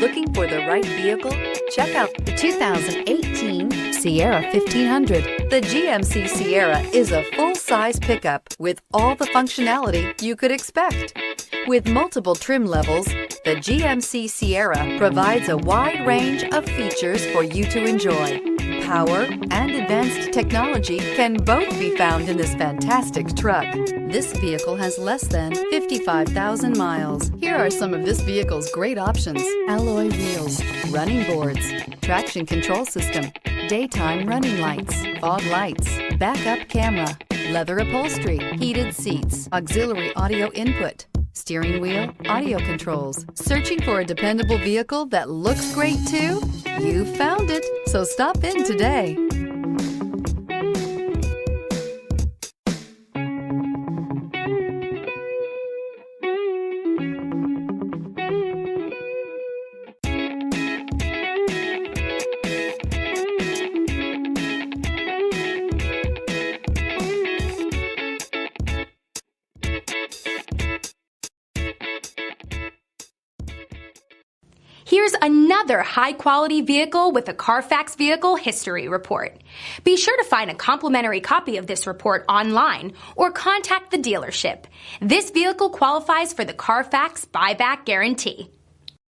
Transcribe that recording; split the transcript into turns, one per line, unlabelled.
Looking for the right vehicle? Check out the 2018 Sierra 1500. The GMC Sierra is a full-size pickup with all the functionality you could expect. With multiple trim levels, the GMC Sierra provides a wide range of features for you to enjoy. Power and advanced technology can both be found in this fantastic truck. This vehicle has less than 55,000 miles. Here are some of this vehicle's great options: alloy wheels, running boards, traction control system, daytime running lights, fog lights, backup camera, leather upholstery, heated seats, auxiliary audio input, steering wheel audio controls. Searching for a dependable vehicle that looks great too? You found it, so stop in today.
Here's another high-quality vehicle with a Carfax Vehicle History Report. Be sure to find a complimentary copy of this report online or contact the dealership. This vehicle qualifies for the Carfax Buyback Guarantee.